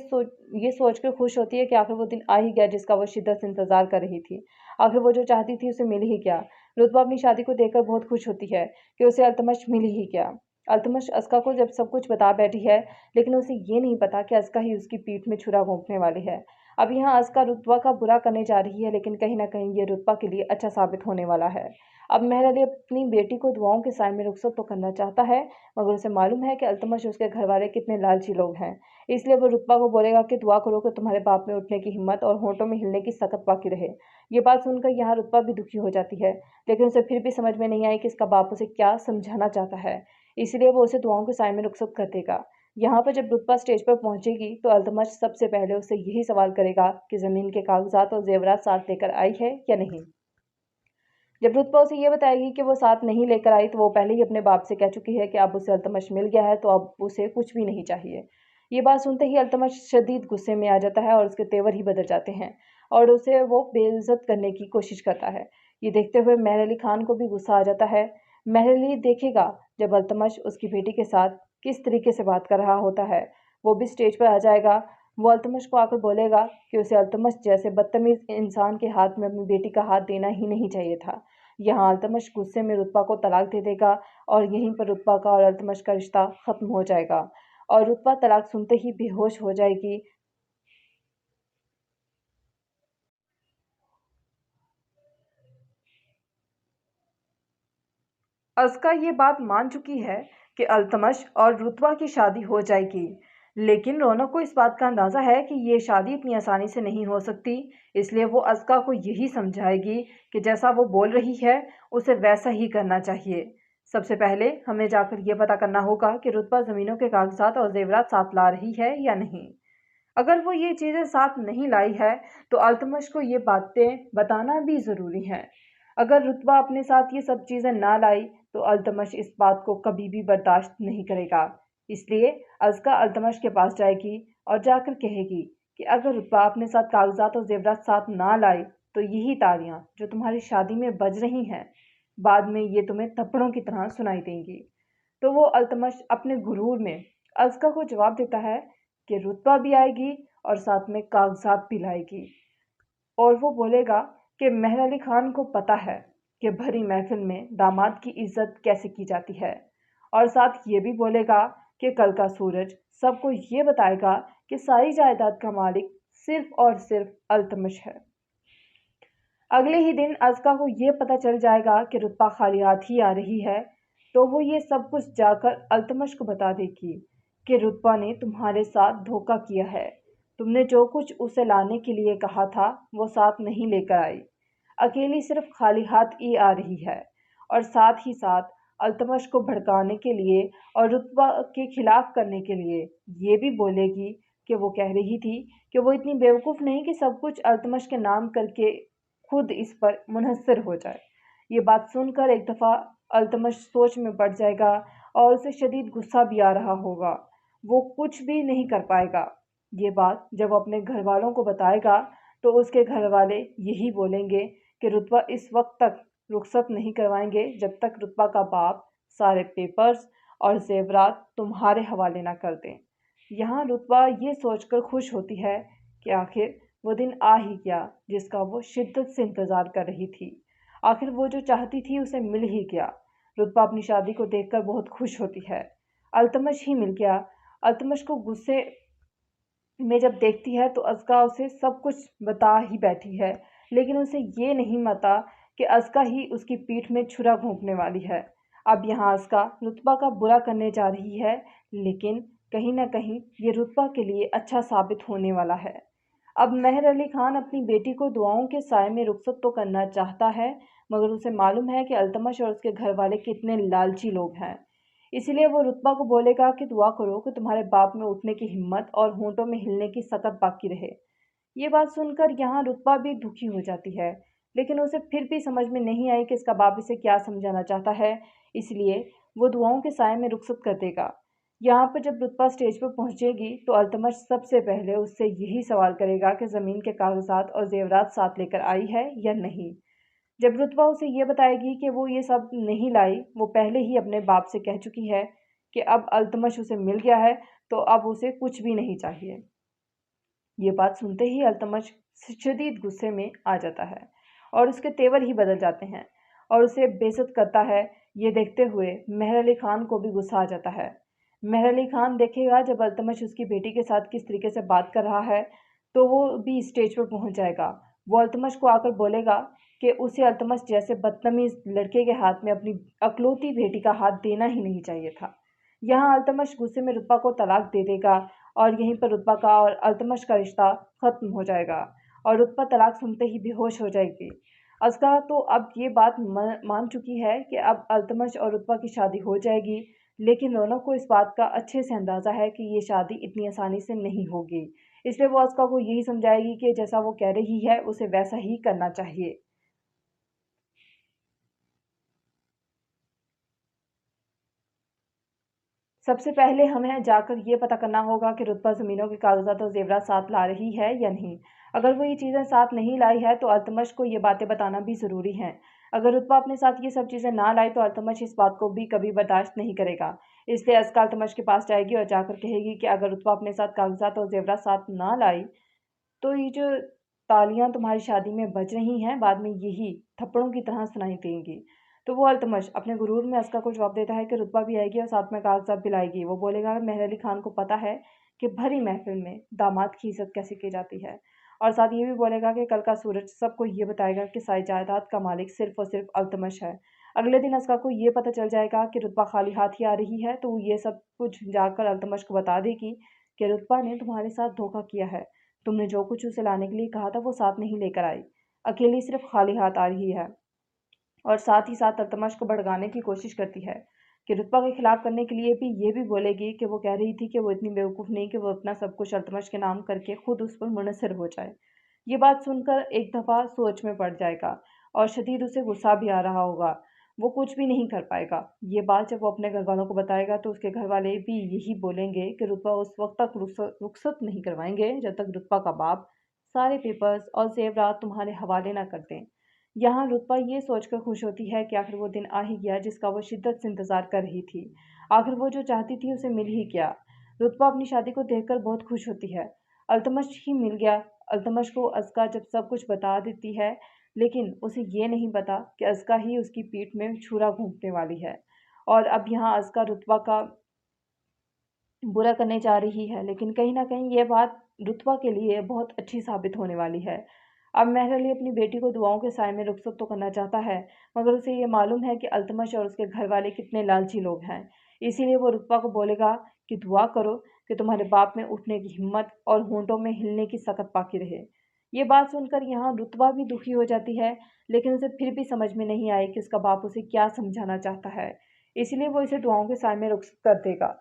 सोच कर खुश होती है कि आखिर वो दिन आ ही गया जिसका वो शिद्दत से इंतज़ार कर रही थी। आखिर वो जो चाहती थी उसे मिल ही गया। रुतबा अपनी शादी को देखकर बहुत खुश होती है कि उसे अल्तमश मिल ही गया। अल्तमश अस्का को जब सब कुछ बता बैठी है, लेकिन उसे ये नहीं पता कि अस्का ही उसकी पीठ में छुरा घोंपने वाली है। अब यहाँ अस्का रुतबा का बुरा करने जा रही है, लेकिन कहीं ना कहीं ये रुतबा के लिए अच्छा साबित होने वाला है। अब मेहर अली अपनी बेटी को दुआओं के साय में रुखसत तो करना चाहता है, मगर उसे मालूम है कि अल्तमश उसके घर वाले कितने लालची लोग हैं। इसलिए वो रुतबा को बोलेगा कि दुआ करो कि तुम्हारे बाप में उठने की हिम्मत और होंठों में हिलने की सकत बाकी रहे। ये बात सुनकर यहाँ रुतबा भी दुखी हो जाती है, लेकिन उसे फिर भी समझ में नहीं आई कि इसका बाप उसे क्या समझाना चाहता है। इसलिए वो उसे दुआओं के साय में रुखसत कर देगा। यहाँ पर जब रुतबा स्टेज पर पहुंचेगी तो अल्तमश सबसे पहले उससे यही सवाल करेगा कि ज़मीन के कागजात और जेवरात साथ लेकर आई है या नहीं। जब रुतबा उसे ये बताएगी कि वो साथ नहीं लेकर आई, तो वो पहले ही अपने बाप से कह चुकी है कि अब उसे अल्तमश मिल गया है, तो अब उसे कुछ भी नहीं चाहिए। ये बात सुनते ही अल्तमश शदीद गुस्से में आ जाता है और उसके तेवर ही बदल जाते हैं और उसे वो बेइज्जत करने की कोशिश करता है। ये देखते हुए मेहर अली खान को भी गुस्सा आ जाता है। मेहर अली देखेगा जब अल्तमश उसकी बेटी के साथ किस तरीके से बात कर रहा होता है, वो भी स्टेज पर आ जाएगा। वो अल्तमश को आकर बोलेगा कि उसे अल्तमश जैसे बदतमीज इंसान के हाथ में अपनी बेटी का हाथ देना ही नहीं चाहिए था। यहाँ अल्तमश गुस्से में रुतबा को तलाक दे देगा और यहीं पर रुतबा का और अल्तमश का रिश्ता खत्म हो जाएगा और रुतबा तलाक सुनते ही बेहोश हो जाएगी। अस्का ये बात मान चुकी है कि अल्तमश और रुतबा की शादी हो जाएगी, लेकिन रौनक को इस बात का अंदाज़ा है कि ये शादी इतनी आसानी से नहीं हो सकती। इसलिए वो अस्का को यही समझाएगी कि जैसा वो बोल रही है उसे वैसा ही करना चाहिए। सबसे पहले हमें जाकर ये पता करना होगा कि रुतबा ज़मीनों के कागजात और जेवरात साथ ला रही है या नहीं। अगर वो ये चीज़ें साथ नहीं लाई है तो अल्तमश को ये बातें बताना भी ज़रूरी है। अगर रुतबा अपने साथ ये सब चीज़ें ना लाई तो अल्तमश इस बात को कभी भी बर्दाश्त नहीं करेगा। इसलिए अज़का अल्तमश के पास जाएगी और जाकर कहेगी कि अगर रुतबा अपने साथ कागजात और जेवरात साथ ना लाई तो यही तालियां जो तुम्हारी शादी में बज रही हैं, बाद में ये तुम्हें थप्पड़ों की तरह सुनाई देंगी। तो वो अल्तमश अपने गुरूर में अज़का को जवाब देता है कि रुतबा भी आएगी और साथ में कागजात भी लाएगी। और वो बोलेगा कि मेहर अली खान को पता है कि भरी महफिल में दामाद की इज्जत कैसे की जाती है, और साथ ये भी बोलेगा कि कल का सूरज सबको ये बताएगा कि सारी जायदाद का मालिक सिर्फ और सिर्फ अल्तमश है। अगले ही दिन अज़का को ये पता चल जाएगा कि रुतबा खाली हाथ ही आ रही है, तो वो ये सब कुछ जाकर अल्तमश को बता देगी कि रुतबा ने तुम्हारे साथ धोखा किया है। तुमने जो कुछ उसे लाने के लिए कहा था वो साथ नहीं लेकर आई, अकेली सिर्फ खाली हाथ ही आ रही है। और साथ ही साथ अल्तमश को भड़काने के लिए और रुतबा के खिलाफ करने के लिए ये भी बोलेगी कि वो कह रही थी कि वो इतनी बेवकूफ़ नहीं कि सब कुछ अल्तमश के नाम करके खुद इस पर मुनहसर हो जाए। ये बात सुनकर एक दफ़ा अल्तमश सोच में पड़ जाएगा और उसे शदीद गुस्सा भी आ रहा होगा। वो कुछ भी नहीं कर पाएगा। ये बात जब वो अपने घर वालों को बताएगा तो उसके घर वाले यही बोलेंगे कि रुतबा इस वक्त तक रुखसत नहीं करवाएंगे जब तक रुतबा का बाप सारे पेपर्स और जेवरात तुम्हारे हवाले ना कर दें। यहाँ रुतबा ये सोचकर खुश होती है कि आखिर वो दिन आ ही गया जिसका वो शिद्दत से इंतज़ार कर रही थी। आखिर वो जो चाहती थी उसे मिल ही गया। रुतबा अपनी शादी को देखकर बहुत खुश होती है। अल्तमश ही मिल गया। अल्तमश को गुस्से में जब देखती है तो अस्का उसे सब कुछ बता ही बैठी है, लेकिन उसे ये नहीं पता कि अस्का ही उसकी पीठ में छुरा घोंपने वाली है। अब यहाँ अस्का रुतबा का बुरा करने जा रही है, लेकिन कहीं ना कहीं ये रुतबा के लिए अच्छा साबित होने वाला है। अब मेहर अली खान अपनी बेटी को दुआओं के साए में रुखसत तो करना चाहता है, मगर उसे मालूम है कि अल्तमश और उसके घर वाले कितने लालची लोग हैं। इसीलिए वो रुतबा को बोलेगा कि दुआ करो कि तुम्हारे बाप में उठने की हिम्मत और होंठों में हिलने की सकत बाकी रहे। ये बात सुनकर यहाँ रुतबा भी दुखी हो जाती है, लेकिन उसे फिर भी समझ में नहीं आई कि इसका बाप इसे क्या समझाना चाहता है। इसलिए वो दुआओं के साए में रुखसत कर देगा। यहाँ पर जब रुतबा स्टेज पर पहुंचेगी तो अल्तमश सबसे पहले उससे यही सवाल करेगा कि ज़मीन के कागजात और जेवरात साथ लेकर आई है या नहीं। जब रुतबा उसे ये बताएगी कि वो ये सब नहीं लाई, वो पहले ही अपने बाप से कह चुकी है कि अब अल्तमश उसे मिल गया है, तो अब उसे कुछ भी नहीं चाहिए। ये बात सुनते ही अल्तमश शदीद गुस्से में आ जाता है और उसके तेवर ही बदल जाते हैं और उसे बेइज्जत करता है। ये देखते हुए मेहर अली खान को भी गुस्सा आ जाता है। मेहर अली खान देखेगा जब अल्तमश उसकी बेटी के साथ किस तरीके से बात कर रहा है, तो वो भी स्टेज पर पहुंच जाएगा। वो अल्तमश को आकर बोलेगा कि उसे अल्तमश जैसे बदतमीज लड़के के हाथ में अपनी अकलौती बेटी का हाथ देना ही नहीं चाहिए था। यहाँ अल्तमश गुस्से में रुतबा को तलाक दे देगा और यहीं पर रुतबा का और अल्तमश का रिश्ता खत्म हो जाएगा और रुतबा तलाक सुनते ही बेहोश हो जाएगी। अस्का तो अब ये बात मान चुकी है कि अब अल्तमश और रुतबा की शादी हो जाएगी, लेकिन रौनक को इस बात का अच्छे से अंदाज़ा है कि ये शादी इतनी आसानी से नहीं होगी। इसलिए वो अस्का को यही समझाएगी कि जैसा वो कह रही है उसे वैसा ही करना चाहिए। सबसे पहले हमें जाकर ये पता करना होगा कि रुतबा ज़मीनों के कागज़ात और ज़ेवरात साथ ला रही है या नहीं। अगर वो ये चीज़ें साथ नहीं लाई है तो अल्तमश को ये बातें बताना भी ज़रूरी है। अगर रुतबा अपने साथ ये सब चीज़ें ना लाई तो अल्तमश इस बात को भी कभी बर्दाश्त नहीं करेगा। इसलिए अस्का अल्तमश के पास जाएगी और जाकर कहेगी कि अगर रुतबा अपने साथ कागज़ात और ज़ेवरात साथ ना लाई, तो ये जो तालियां तुम्हारी शादी में बज रही हैं, बाद में यही थप्पड़ों की तरह सुनाई देंगी। तो वो अल्तमश अपने गुरूर में अस्का को जवाब देता है कि रुतबा भी आएगी और साथ में कागजात भी लाएगी। वो बोलेगा मेहर अली खान को पता है कि भरी महफिल में दामाद की इज्जत कैसे की जाती है, और साथ ये भी बोलेगा कि कल का सूरज सबको ये बताएगा कि सारी जायदाद का मालिक सिर्फ और सिर्फ अल्तमश है। अगले दिन अस्का को ये पता चल जाएगा कि रुतबा खाली हाथ ही आ रही है, तो वो ये सब कुछ जाकर अल्तमश को बता देगी कि रुतबा ने तुम्हारे साथ धोखा किया है। तुमने जो कुछ उसे लाने के लिए कहा था वो साथ नहीं लेकर आई, अकेली सिर्फ खाली हाथ आ रही है। और साथ ही साथ अल्तमश को भड़काने की कोशिश करती है कि रुतबा के खिलाफ करने के लिए भी ये भी बोलेगी कि वो कह रही थी कि वो इतनी बेवकूफ़ नहीं कि वो अपना सब कुछ अल्तमश के नाम करके खुद उस पर मुनसर हो जाए। ये बात सुनकर एक दफ़ा सोच में पड़ जाएगा और शदीद उसे गुस्सा भी आ रहा होगा। वो कुछ भी नहीं कर पाएगा। ये बात जब वो अपने घर वालों को बताएगा तो उसके घर वाले भी यही बोलेंगे कि रुतबा उस वक्त तक रुखसत नहीं करवाएंगे जब तक रुतबा का बाप सारे पेपर्स और जेवरात तुम्हारे हवाले ना कर दें। यहाँ रुतबा ये सोचकर खुश होती है कि आखिर वो दिन आ ही गया जिसका वो शिद्दत से इंतज़ार कर रही थी। आखिर वो जो चाहती थी उसे मिल ही गया। रुतबा अपनी शादी को देखकर बहुत खुश होती है। अल्तमश ही मिल गया। अल्तमश को अस्का जब सब कुछ बता देती है, लेकिन उसे ये नहीं पता कि अस्का ही उसकी पीठ में छुरा घोंपने वाली है। और अब यहाँ अस्का रुतबा का बुरा करने जा रही है, लेकिन कहीं न कहीं ये बात रुतबा के लिए बहुत अच्छी साबित होने वाली है। अब मेहर अली अपनी बेटी को दुआओं के साए में रुखसत तो करना चाहता है, मगर उसे ये मालूम है कि अल्तमश और उसके घर वाले कितने लालची लोग हैं। इसीलिए वो रुतबा को बोलेगा कि दुआ करो कि तुम्हारे बाप में उठने की हिम्मत और होंठों में हिलने की सकत बाकी रहे। ये बात सुनकर यहाँ रुतबा भी दुखी हो जाती है, लेकिन उसे फिर भी समझ में नहीं आई कि उसका बाप उसे क्या समझाना चाहता है। इसीलिए वो इसे दुआओं के साए में रुखसत कर देगा।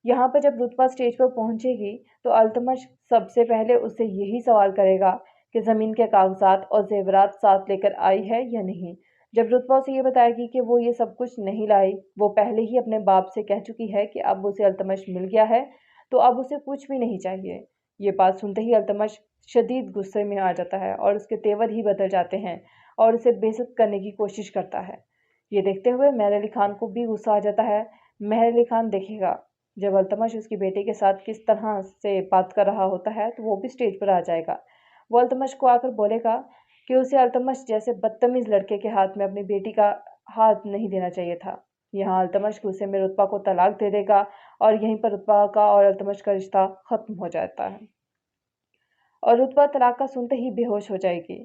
यहाँ पर जब रुतबा स्टेज पर पहुंचेगी तो अल्तमश सबसे पहले उससे यही सवाल करेगा कि ज़मीन के कागजात और जेवरात साथ लेकर आई है या नहीं। जब रुतबा उसे ये बताएगी कि वो ये सब कुछ नहीं लाई, वो पहले ही अपने बाप से कह चुकी है कि अब उसे अल्तमश मिल गया है, तो अब उसे कुछ भी नहीं चाहिए। ये बात सुनते ही अल्तमश शदीद गुस्से में आ जाता है और उसके तेवर ही बदल जाते हैं और उसे बेइज्जत करने की कोशिश करता है। ये देखते हुए मेहर अली खान को भी गुस्सा आ जाता है। मेहर अली खान देखेगा जब अल्तमश उसकी बेटी के साथ किस तरह से बात कर रहा होता है, तो वो भी स्टेज पर आ जाएगा। वो अल्तमश को आकर बोलेगा कि उसे अल्तमश जैसे बदतमीज लड़के के हाथ में अपनी बेटी का हाथ नहीं देना चाहिए था। यहाँ अल्तमश गुस्से में रुतबा को तलाक दे देगा और यहीं पर रुतबा का और अल्तमश का रिश्ता खत्म हो जाता है और रुतबा तलाक का सुनते ही बेहोश हो जाएगी।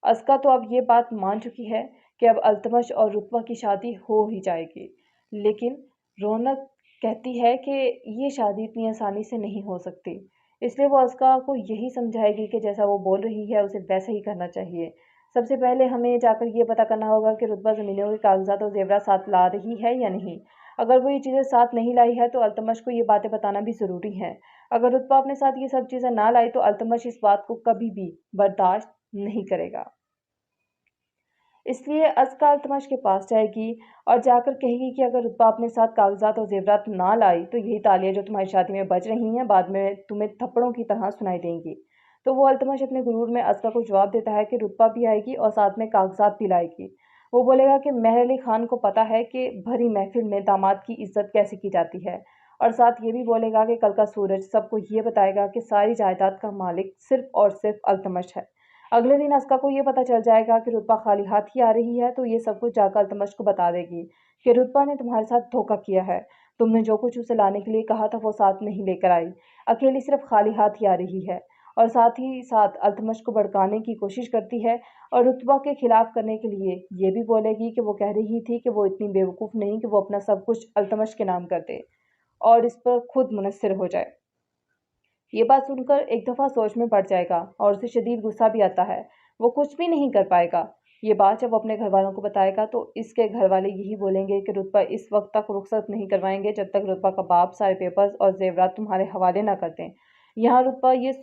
अस्का तो अब ये बात मान चुकी है कि अब अल्तमश और रुतबा की शादी हो ही जाएगी, लेकिन रौनक कहती है कि ये शादी इतनी आसानी से नहीं हो सकती। इसलिए वो अस्का को यही समझाएगी कि जैसा वो बोल रही है उसे वैसा ही करना चाहिए। सबसे पहले हमें जाकर ये पता करना होगा कि रुतबा ज़मीनों के कागजात और जेवरात साथ ला रही है या नहीं। अगर वो ये चीज़ें साथ नहीं लाई है तो अल्तमश को ये बातें बताना भी ज़रूरी है। अगर रुतबा अपने साथ ये सब चीज़ें ना लाई तो अल्तमश इस बात को कभी भी बर्दाश्त नहीं करेगा। इसलिए अस्का अल्तमश के पास जाएगी और जाकर कहेगी कि अगर रुतबा अपने साथ कागजात और जेवरात ना लाई तो यही तालियां जो तुम्हारी शादी में बज रही हैं बाद में तुम्हें थप्पड़ों की तरह सुनाई देंगी। तो वो अल्तमश अपने गुरूर में अस्का को जवाब देता है कि रुतबा भी आएगी और साथ में कागजात भी लाएगी। वो बोलेगा कि मेहर अली खान को पता है कि भरी महफिल में दामाद की इज्जत कैसे की जाती है, और साथ ये भी बोलेगा कि कल का सूरज सबको ये बताएगा कि सारी जायदाद का मालिक सिर्फ और सिर्फ अल्तमश है। अगले दिन अस्का को ये पता चल जाएगा कि रुतबा खाली हाथ ही आ रही है, तो ये सब कुछ जाकर अल्तमश को बता देगी कि रुतबा ने तुम्हारे साथ धोखा किया है। तुमने जो कुछ उसे लाने के लिए कहा था वो साथ नहीं लेकर आई, अकेली सिर्फ खाली हाथ ही आ रही है। और साथ ही साथ अल्तमश को भड़काने की कोशिश करती है और रुतबा के खिलाफ करने के लिए ये भी बोलेगी कि वो कह रही थी कि वो इतनी बेवकूफ़ नहीं कि वो अपना सब कुछ अल्तमश के नाम कर दे और इस पर खुद मुनस्सिर हो जाए। ये बात सुनकर एक दफ़ा सोच में पड़ जाएगा और उसे शदीद गुस्सा भी आता है। वो कुछ भी नहीं कर पाएगा। ये बात जब अपने घर वालों को बताएगा तो इसके घर वाले यही बोलेंगे कि रुतबा इस वक्त तक रुखसत नहीं करवाएंगे जब तक रुतबा का बाप सारे पेपर्स और जेवरात तुम्हारे हवाले ना कर दें। यहाँ रुतबा ये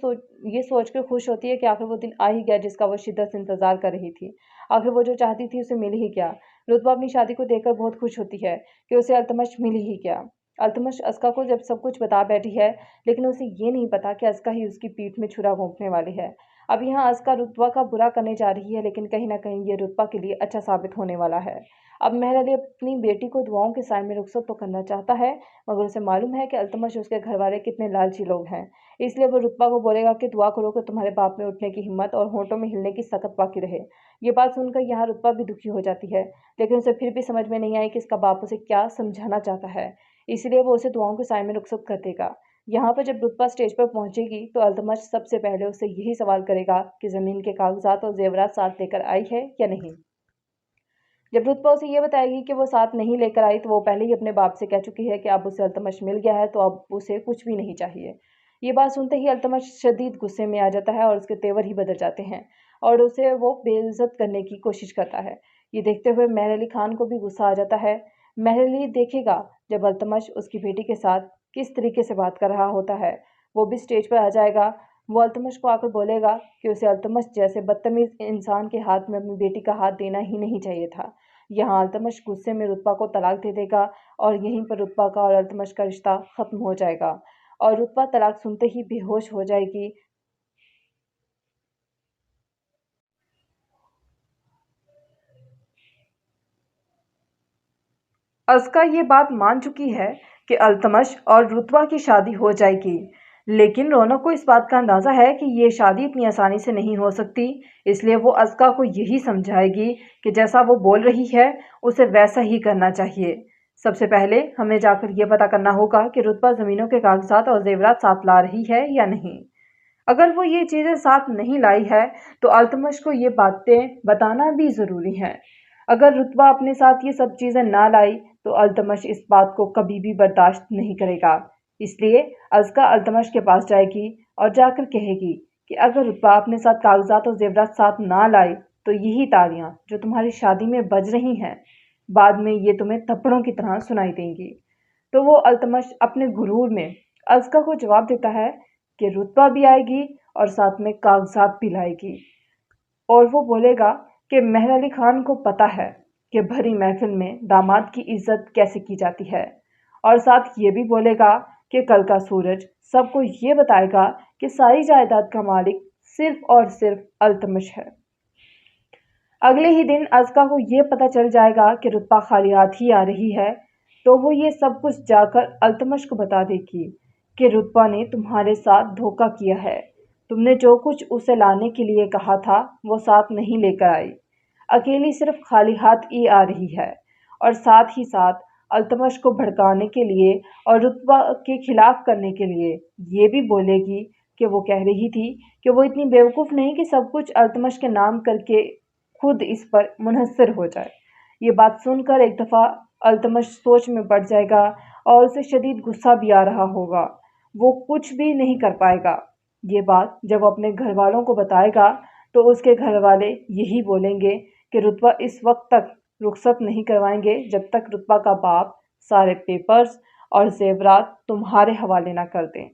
सोच कर खुश होती है कि आखिर वो दिन आ ही गया जिसका वो शिद्दत से इंतज़ार कर रही थी। आखिर वो जो चाहती थी उसे मिल ही गया। रुतबा अपनी शादी को देखकर बहुत खुश होती है कि उसे अल्तमश मिल ही गया। अल्तमश अस्का को जब सब कुछ बता बैठी है, लेकिन उसे ये नहीं पता कि अस्का ही उसकी पीठ में छुरा घोंपने वाली है। अब यहाँ अस्का रुतबा का बुरा करने जा रही है, लेकिन कहीं न कहीं ये रुतबा के लिए अच्छा साबित होने वाला है। अब मेहर अली अपनी बेटी को दुआओं के साए में रुखसत तो करना चाहता है, मगर उसे मालूम है कि अल्तमश उसके घरवाले कितने लालची लोग हैं। इसलिए वो रुतबा को बोलेगा कि दुआ करो कि तुम्हारे बाप में उठने की हिम्मत और होंठों में हिलने की सकत बाकी रहे। ये बात सुनकर यहाँ रुतबा भी दुखी हो जाती है, लेकिन उसे फिर भी समझ में नहीं आई कि इसका बाप उसे क्या समझाना चाहता है। इसलिए वो उसे दुआओं के साए में रुखसत कर देगा। यहाँ पर जब रुतबा स्टेज पर पहुंचेगी तो अल्तमश सबसे पहले उससे यही सवाल करेगा कि ज़मीन के कागजात और जेवरात साथ लेकर आई है या नहीं। जब रुतबा उसे ये बताएगी कि वो साथ नहीं लेकर आई तो वो पहले ही अपने बाप से कह चुकी है कि अब उसे अल्तमश मिल गया है तो अब उसे कुछ भी नहीं चाहिए। ये बात सुनते ही अल्तमश शदीद गुस्से में आ जाता है और उसके तेवर ही बदल जाते हैं और उसे वो बेइज्जत करने की कोशिश करता है। ये देखते हुए मेहर अली खान को भी गुस्सा आ जाता है। मेहर अली देखेगा जब अल्तमश उसकी बेटी के साथ किस तरीके से बात कर रहा होता है। वो भी स्टेज पर आ जाएगा। वो अल्तमश को आकर बोलेगा कि उसे अल्तमश जैसे बदतमीज इंसान के हाथ में अपनी बेटी का हाथ देना ही नहीं चाहिए था। यहाँ अल्तमश गुस्से में रुतबा को तलाक दे देगा और यहीं पर रुतबा का और अल्तमश का रिश्ता ख़त्म हो जाएगा और रुतबा तलाक सुनते ही बेहोश हो जाएगी। अस्का ये बात मान चुकी है कि अल्तमश और रुतबा की शादी हो जाएगी, लेकिन रौनक को इस बात का अंदाज़ा है कि ये शादी इतनी आसानी से नहीं हो सकती। इसलिए वो अस्का को यही समझाएगी कि जैसा वो बोल रही है उसे वैसा ही करना चाहिए। सबसे पहले हमें जाकर ये पता करना होगा कि रुतबा ज़मीनों के कागजात और जेवरात साथ ला रही है या नहीं। अगर वो ये चीज़ें साथ नहीं लाई है तो अल्तमश को ये बातें बताना भी ज़रूरी है। अगर रुतबा अपने साथ ये सब चीज़ें ना लाई तो अल्तमश इस बात को कभी भी बर्दाश्त नहीं करेगा। इसलिए अज़का अल्तमश के पास जाएगी और जाकर कहेगी कि अगर रुतबा अपने साथ कागजात और जेवरात साथ ना लाई तो यही तालियां जो तुम्हारी शादी में बज रही हैं बाद में ये तुम्हें थप्पड़ों की तरह सुनाई देंगी। तो वो अल्तमश अपने गुरूर में अज़का को जवाब देता है कि रुतबा भी आएगी और साथ में कागजात भी लाएगी और वो बोलेगा कि मेहर अली खान को पता है कि भरी महफिल में दामाद की इज्जत कैसे की जाती है और साथ ये भी बोलेगा कि कल का सूरज सबको ये बताएगा कि सारी जायदाद का मालिक सिर्फ और सिर्फ अल्तमश है। अगले ही दिन अज़का को ये पता चल जाएगा कि रुतबा खाली हाथ ही आ रही है, तो वो ये सब कुछ जाकर अल्तमश को बता देगी कि रुतबा ने तुम्हारे साथ धोखा किया है। तुमने जो कुछ उसे लाने के लिए कहा था वो साथ नहीं लेकर आई, अकेली सिर्फ खाली हाथ ही आ रही है। और साथ ही साथ अल्तमश को भड़काने के लिए और रुतबा के खिलाफ करने के लिए ये भी बोलेगी कि वो कह रही थी कि वो इतनी बेवकूफ़ नहीं कि सब कुछ अल्तमश के नाम करके खुद इस पर मुनहसर हो जाए। ये बात सुनकर एक दफ़ा अल्तमश सोच में पड़ जाएगा और उसे शदीद गुस्सा भी आ रहा होगा। वो कुछ भी नहीं कर पाएगा। ये बात जब अपने घर वालों को बताएगा तो उसके घर वाले यही बोलेंगे कि रुतबा इस वक्त तक रुखसत नहीं करवाएंगे जब तक रुतबा का बाप सारे पेपर्स और जेवरात तुम्हारे हवाले ना कर दें।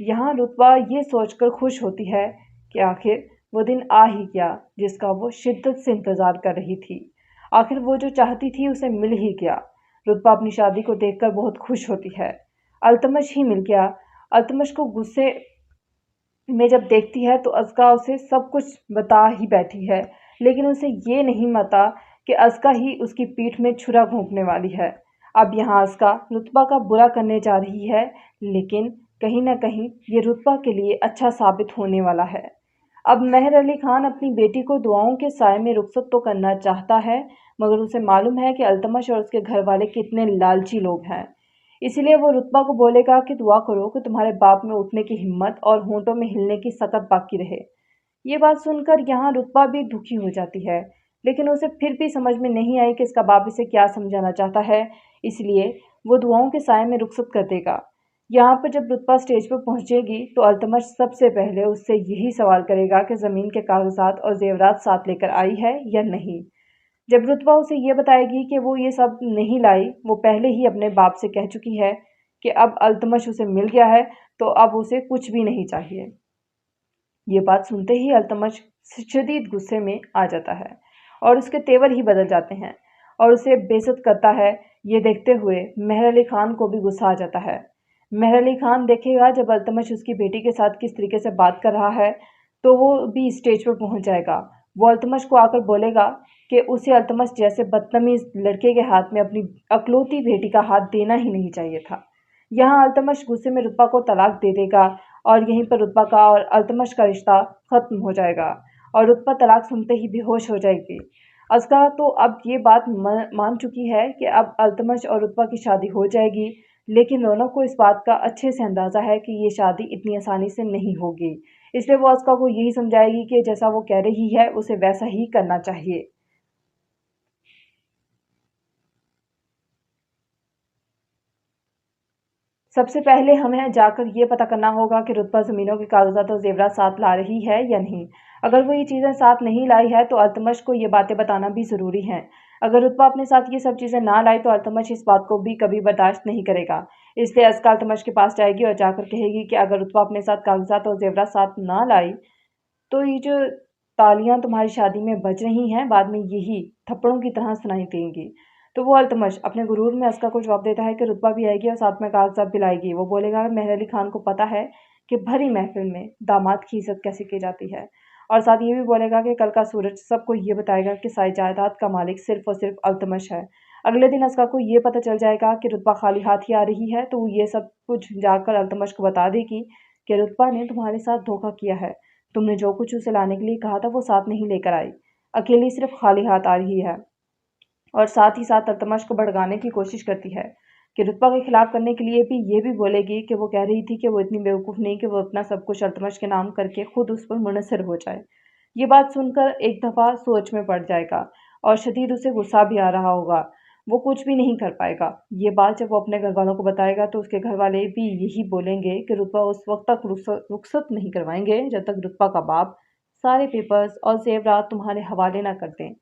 यहाँ रुतबा ये सोचकर खुश होती है कि आखिर वो दिन आ ही गया जिसका वो शिद्दत से इंतज़ार कर रही थी। आखिर वो जो चाहती थी उसे मिल ही गया। रुतबा अपनी शादी को देखकर बहुत खुश होती है। अल्तमश ही मिल गया। अल्तमश को गुस्से में जब देखती है तो अस्का उसे सब कुछ बता ही बैठी है, लेकिन उसे ये नहीं पता कि अस्का ही उसकी पीठ में छुरा घोंपने वाली है। अब यहाँ अस्का रुतबा का बुरा करने जा रही है, लेकिन कहीं न कहीं ये रुतबा के लिए अच्छा साबित होने वाला है। अब मेहर अली खान अपनी बेटी को दुआओं के साए में रुखसत तो करना चाहता है, मगर उसे मालूम है कि अल्तमश और उसके घर वाले कितने लालची लोग हैं। इसीलिए वो रुतबा को बोलेगा कि दुआ करो कि तुम्हारे बाप में उठने की हिम्मत और होंठों में हिलने की सकत बाकी रहे। ये बात सुनकर यहाँ रुतबा भी दुखी हो जाती है, लेकिन उसे फिर भी समझ में नहीं आई कि इसका बाप इसे क्या समझाना चाहता है, इसलिए वो दुआओं के साए में रुखसत कर देगा। यहाँ पर जब रुतबा स्टेज पर पहुंचेगी तो अल्तमश सबसे पहले उससे यही सवाल करेगा कि ज़मीन के कागजात और जेवरात साथ लेकर आई है या नहीं। जब रुतबा उसे ये बताएगी कि वो ये सब नहीं लाई, वो पहले ही अपने बाप से कह चुकी है कि अब अल्तमश उसे मिल गया है तो अब उसे कुछ भी नहीं चाहिए। ये बात सुनते ही अल्तमश शदीद गुस्से में आ जाता है और उसके तेवर ही बदल जाते हैं और उसे बेइज्जत करता है। ये देखते हुए मेहर अली खान को भी गुस्सा आ जाता है। मेहर अली खान देखेगा जब अल्तमश उसकी बेटी के साथ किस तरीके से बात कर रहा है तो वो भी स्टेज पर पहुंच जाएगा। वो अल्तमश को आकर बोलेगा कि उसे अल्तमश जैसे बदतमीज लड़के के हाथ में अपनी अकलौती बेटी का हाथ देना ही नहीं चाहिए था। यहाँ अल्तमश गुस्से में रुतबा को तलाक दे देगा और यहीं पर रुतबा का और अल्तमश का रिश्ता खत्म हो जाएगा और रुतबा तलाक सुनते ही बेहोश हो जाएगी। अस्का तो अब ये बात मान चुकी है कि अब अल्तमश और रुतबा की शादी हो जाएगी, लेकिन रौनक को इस बात का अच्छे से अंदाज़ा है कि ये शादी इतनी आसानी से नहीं होगी। इसलिए वो अस्का को यही समझाएगी कि जैसा वो कह रही है उसे वैसा ही करना चाहिए। सबसे पहले हमें जाकर ये पता करना होगा कि रुतबा ज़मीनों के कागज़ात और ज़ेवरात साथ ला रही है या नहीं। अगर वो ये चीज़ें साथ नहीं लाई है तो अल्तमश को ये बातें बताना भी ज़रूरी है। अगर रुतबा अपने साथ ये सब चीज़ें ना लाए तो अल्तमश इस बात को भी कभी बर्दाश्त नहीं करेगा। इसलिए अस्का अल्तमश के पास जाएगी और जाकर कहेगी कि अगर रुतबा अपने साथ कागज़ात और ज़ेवरात साथ ना लाई तो ये जो तालियां तुम्हारी शादी में बज रही हैं बाद में यही थप्पड़ों की तरह सुनाई देंगी। तो वो अल्तमश अपने गुरूर में अस्का को जवाब देता है कि रुतबा भी आएगी और साथ में कागजात भी लाएगी। वो बोलेगा मेहर अली खान को पता है कि भरी महफिल में दामाद की इज्जत कैसे की जाती है, और साथ ये भी बोलेगा कि कल का सूरज सबको ये बताएगा कि सारी जायदाद का मालिक सिर्फ और सिर्फ अल्तमश है। अगले दिन अस्का को ये पता चल जाएगा कि रुतबा खाली हाथ ही आ रही है तो वो ये सब कुछ जाकर अल्तमश को बता देगी कि रुतबा ने तुम्हारे साथ धोखा किया है। तुमने जो कुछ उसे लाने के लिए कहा था वो साथ नहीं लेकर आई, अकेली सिर्फ खाली हाथ आ रही है। और साथ ही साथ अल्तमश को भड़काने की कोशिश करती है कि रुतबा के खिलाफ करने के लिए भी ये भी बोलेगी कि वो कह रही थी कि वो इतनी बेवकूफ़ नहीं कि वो अपना सब कुछ अल्तमश के नाम करके खुद उस पर मुनसर हो जाए। ये बात सुनकर एक दफ़ा सोच में पड़ जाएगा और शदीद उसे गुस्सा भी आ रहा होगा। वो कुछ भी नहीं कर पाएगा। ये बात जब वो अपने घर वालों को बताएगा तो उसके घर वाले भी यही बोलेंगे कि रुतबा उस वक्त तक रुखसत नहीं करवाएंगे जब तक रुतबा का बाप सारे पेपर्स और जेवरात तुम्हारे हवाले ना कर दें।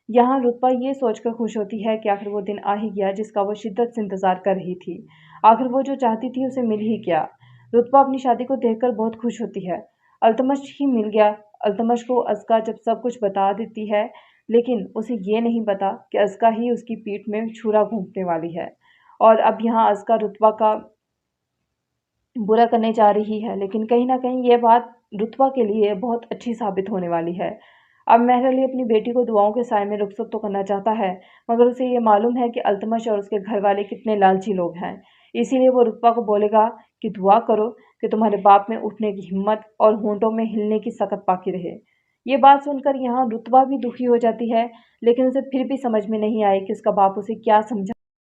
यहाँ रुतबा ये सोचकर खुश होती है कि आखिर वो दिन आ ही गया जिसका वो शिद्दत से इंतज़ार कर रही थी। आखिर वो जो चाहती थी उसे मिल ही गया। रुतबा अपनी शादी को देखकर बहुत खुश होती है। अल्तमश ही मिल गया। अल्तमश को अस्का जब सब कुछ बता देती है, लेकिन उसे ये नहीं पता कि अस्का ही उसकी पीठ में छुरा घोंपने वाली है। और अब यहाँ अस्का रुतबा का बुरा करने जा रही है, लेकिन कहीं न कहीं ये बात रुतबा के लिए बहुत अच्छी साबित होने वाली है। अब मेहर अली अपनी बेटी को दुआओं के साए में रुखसत तो करना चाहता है, मगर उसे ये मालूम है कि अल्तमश और उसके घर वाले कितने लालची लोग हैं। इसीलिए वो रुतबा को बोलेगा कि दुआ करो कि तुम्हारे बाप में उठने की हिम्मत और होंठों में हिलने की सकत बाकी रहे। ये बात सुनकर यहाँ रुतबा भी दुखी हो जाती है, लेकिन उसे फिर भी समझ में नहीं आई कि उसका बाप उसे क्या समझा